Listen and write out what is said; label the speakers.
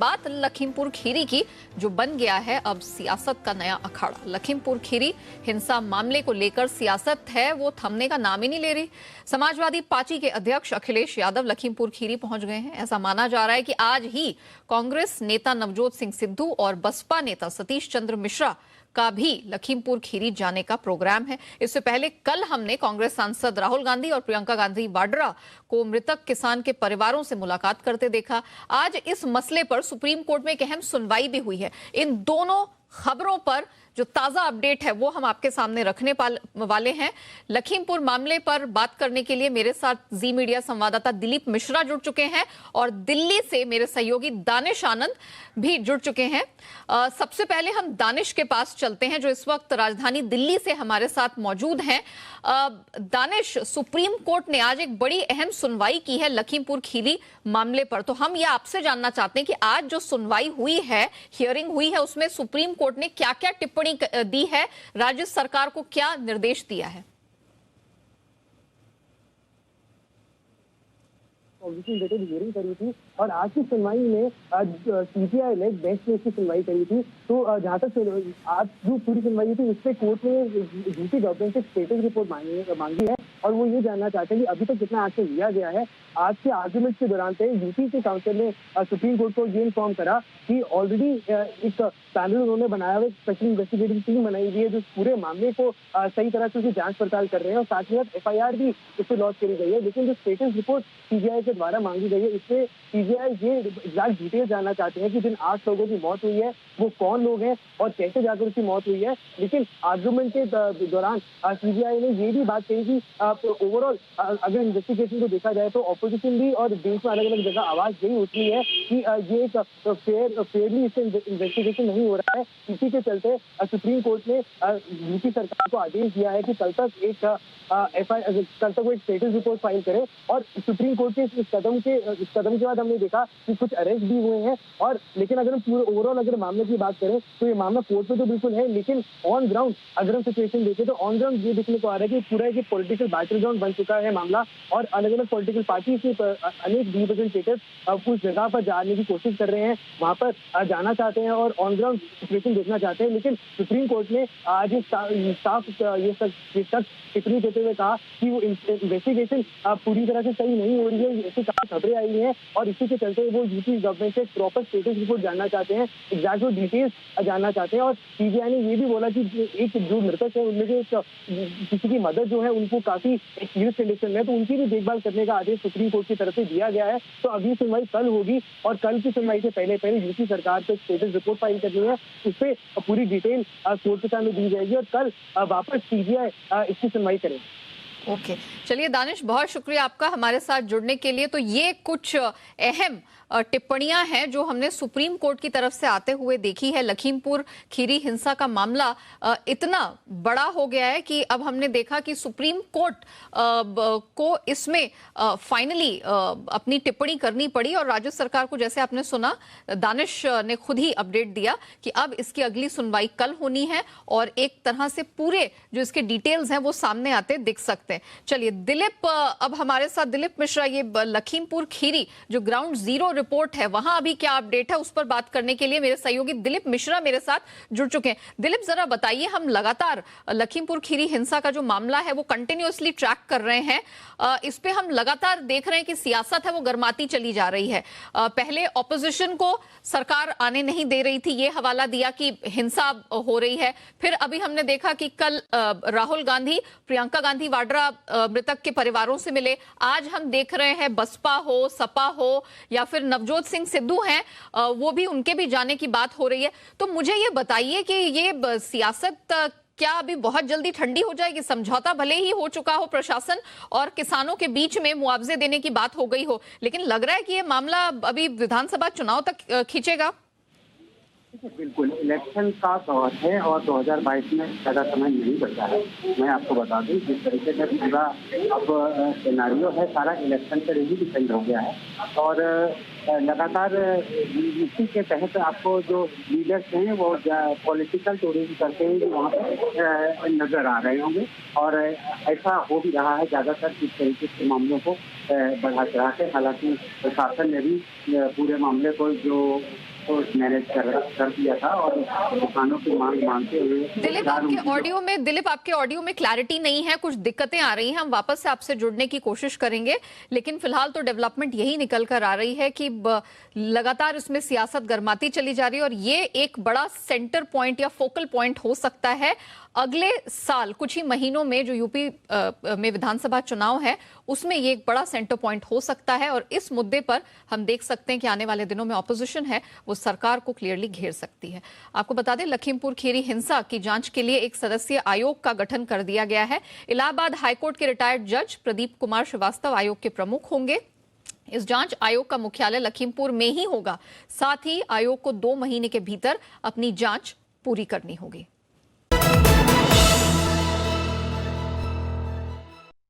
Speaker 1: बात लखीमपुर खीरी की, जो बन गया है अब सियासत का नया अखाड़ा। लखीमपुर खीरी हिंसा मामले को लेकर सियासत है वो थमने का नाम ही नहीं ले रही। समाजवादी पार्टी के अध्यक्ष अखिलेश यादव लखीमपुर खीरी पहुंच गए हैं। ऐसा माना जा रहा है कि आज ही कांग्रेस नेता नवजोत सिंह सिद्धू और बसपा नेता सतीश चंद्र मिश्रा का भी लखीमपुर खीरी जाने का प्रोग्राम है। इससे पहले कल हमने कांग्रेस सांसद राहुल गांधी और प्रियंका गांधी वाड्रा को मृतक किसान के परिवारों से मुलाकात करते देखा। आज इस मसले पर सुप्रीम कोर्ट में एक अहम सुनवाई भी हुई है। इन दोनों खबरों पर जो ताजा अपडेट है वो हम आपके सामने रखने वाले हैं। लखीमपुर मामले पर बात करने के लिए मेरे साथ जी मीडिया संवाददाता दिलीप मिश्रा जुड़ चुके हैं और दिल्ली से मेरे सहयोगी दानिश आनंद भी जुड़ चुके हैं। सबसे पहले हम दानिश के पास चलते हैं जो इस वक्त राजधानी दिल्ली से हमारे साथ मौजूद हैं। दानिश, सुप्रीम कोर्ट ने आज एक बड़ी अहम सुनवाई की है लखीमपुर खीरी मामले पर, तो हम ये आपसे जानना चाहते हैं कि आज जो सुनवाई हुई है, हियरिंग हुई है, उसमें सुप्रीम कोर्ट ने क्या क्या टिप्पणी दी है, राज्य सरकार को क्या निर्देश दिया है?
Speaker 2: हियरिंग करी थी और आज की सुनवाई में सीबीआई ने बेंच में इसकी सुनवाई करी थी। तो जहां तक आज जो पूरी सुनवाई थी उससे कोर्ट ने यूपी गवर्नमेंट से स्टेटस रिपोर्ट मांगी है और वो ये जानना चाहते हैं कि अभी तक कितना एक्शन लिया गया है। आज के आर्गुमेंट के दौरान से यूपी के काउंसिल ने सुप्रीम कोर्ट को ये इन्फॉर्म करा कि ऑलरेडी एक पैनल उन्होंने बनाया हुआ, स्पेशल इन्वेस्टिगेटिव टीम बनाई हुई है जो पूरे मामले को सही तरह से उसकी जांच पड़ताल कर रहे हैं और साथ ही साथ FIR भी इससे लॉन्च करी गई है। लेकिन जो स्टेटस रिपोर्ट सीबीआई के द्वारा मांगी गई है इससे सीबीआई ये एग्जैक्ट डिटेल जानना चाहते हैं कि जिन 8 लोगों की मौत हुई है वो कौन लोग हैं और कैसे जाकर उसकी मौत हुई है। लेकिन आर्गुमेंट के दौरान सीबीआई ने ये भी बात कही कि ओवरऑल अगर इन्वेस्टिगेशन को देखा जाए तो ऑपोजिशन भी और देश में अलग अलग जगह आवाज यही उठी है कि ये एक फेयरली इससे इन्वेस्टिगेशन नहीं हो रहा है। इसी के चलते सुप्रीम कोर्ट ने यूपी सरकार को आदेश दिया है कि कल तक वो एक स्टेटस रिपोर्ट फाइल करे। और सुप्रीम कोर्ट के इस कदम के बाद हमने देखा कि कुछ अरेस्ट भी हुए हैं। और लेकिन अगर हम पूरे ओवरऑल अगर मामले की बात करें तो ये मामला कोर्ट में तो बिल्कुल है, लेकिन ऑन ग्राउंड अगर हम सिचुएशन देखें तो ऑन ग्राउंड ये देखने को आ रहा है कि पूरा एक पॉलिटिकल बैटल ग्राउंड बन चुका है मामला और अलग अलग पॉलिटिकल पार्टी के अनेक रिप्रेजेंटेटिव उस जगह पर जाने की कोशिश कर रहे हैं, वहां पर जाना चाहते हैं और ऑन ग्राउंड सिचुएशन देखना चाहते हैं। लेकिन सुप्रीम कोर्ट ने आज साफ टिप्पणी देते हुए कहा कि वो इन्वेस्टिगेशन पूरी तरह से सही नहीं हो रही है, ऐसी काफी खबरें आई हैं और इसी के चलते वो यूपी गवर्नमेंट से प्रॉपर स्टेटस रिपोर्ट जानना चाहते हैं, एग्जैक्ट डिटेल्स जानना चाहते हैं। और सीबीआई ने ये भी बोला कि एक जो मृतक है उनमें से किसी की मदद जो है उनको काफी सीरियस कंडीशन में, तो उनकी भी देखभाल करने का आदेश सुप्रीम कोर्ट की तरफ से दिया गया है। तो अभी सुनवाई कल होगी और कल की सुनवाई से पहले यूपी सरकार को स्टेटस रिपोर्ट फाइल करनी है, उस पर पूरी डिटेल कोर्ट के सामने दी जाएगी और कल वापस सीबीआई इसकी सुनवाई करेगी।
Speaker 1: ओके, चलिए दानिश, बहुत शुक्रिया आपका हमारे साथ जुड़ने के लिए। तो ये कुछ अहम टिप्पणियां हैं जो हमने सुप्रीम कोर्ट की तरफ से आते हुए देखी है। लखीमपुर खीरी हिंसा का मामला इतना बड़ा हो गया है कि अब हमने देखा कि सुप्रीम कोर्ट को इसमें फाइनली अपनी टिप्पणी करनी पड़ी और राज्य सरकार को, जैसे आपने सुना, दानिश ने खुद ही अपडेट दिया कि अब इसकी अगली सुनवाई कल होनी है और एक तरह से पूरे जो इसके डिटेल्स हैं वो सामने आते दिख सकते हैं। चलिए दिलीप, अब हमारे साथ दिलीप मिश्रा, ये लखीमपुर खीरी जो ग्राउंड जीरो रिपोर्ट है वहां अभी क्या अपडेट है उस पर बात करने के लिए मेरे सहयोगी दिलीप मिश्रा मेरे साथ जुड़ चुके हैं। दिलीप, जरा बताइए, हम लगातार लखीमपुर खीरी हिंसा का जो मामला है वो कंटिन्यूअसली ट्रैक कर रहे हैं। इस पे हम लगातार देख रहे हैं कि सियासत है वो गर्माती चली जा रही है। पहले ऑपोजिशन को सरकार आने नहीं दे रही थी, ये हवाला दिया कि हिंसा हो रही है। फिर अभी हमने देखा कि कल राहुल गांधी, प्रियंका गांधी वाड्रा मृतक के परिवारों से मिले। आज हम देख रहे हैं बसपा हो, सपा हो या फिर नवजोत सिंह सिद्धू हैं, वो भी, उनके भी जाने की बात हो रही है। तो मुझे ये बताइए कि ये सियासत क्या अभी बहुत जल्दी ठंडी हो जाएगी? समझौता भले ही हो चुका हो प्रशासन और किसानों के बीच में, मुआवजे देने की बात हो गई हो, लेकिन लग रहा है कि ये मामला अभी विधानसभा चुनाव तक खींचेगा।
Speaker 3: बिल्कुल, इलेक्शन का दौर है और 2022 में ज़्यादा समय नहीं बचा है। मैं आपको बता दूं जिस तरीके से पूरा अब सिनेरियो है सारा इलेक्शन पर ही डिपेंड हो गया है और लगातार इसी के तहत आपको जो लीडर्स हैं वो पॉलिटिकल टूरिज्म करते हैं जो वहाँ पर नजर आ रहे होंगे और ऐसा हो भी रहा है ज़्यादातर इस तरीके के मामलों को बढ़ा चढ़ा के, हालांकि प्रशासन ने भी पूरे मामले को जो मैनेज कर दिया था और किसानों की मांग मानते हुए
Speaker 1: दिलीप आपके ऑडियो में क्लैरिटी नहीं है, कुछ दिक्कतें आ रही हैं। हम वापस से आपसे जुड़ने की कोशिश करेंगे, लेकिन फिलहाल तो डेवलपमेंट यही निकल कर आ रही है कि लगातार इसमें सियासत गर्माती चली जा रही है और ये एक बड़ा सेंटर पॉइंट या फोकल पॉइंट हो सकता है अगले साल कुछ ही महीनों में जो यूपी में विधानसभा चुनाव है उसमें ये एक बड़ा सेंटर पॉइंट हो सकता है। और इस मुद्दे पर हम देख सकते हैं कि आने वाले दिनों में ऑपोजिशन है वो सरकार को क्लियरली घेर सकती है। आपको बता दें, लखीमपुर खीरी हिंसा की जांच के लिए एक सदस्यीय आयोग का गठन कर दिया गया है। इलाहाबाद हाईकोर्ट के रिटायर्ड जज प्रदीप कुमार श्रीवास्तव आयोग के प्रमुख होंगे। इस जांच आयोग का मुख्यालय लखीमपुर में ही होगा। साथ ही आयोग को 2 महीने के भीतर अपनी जांच पूरी करनी होगी।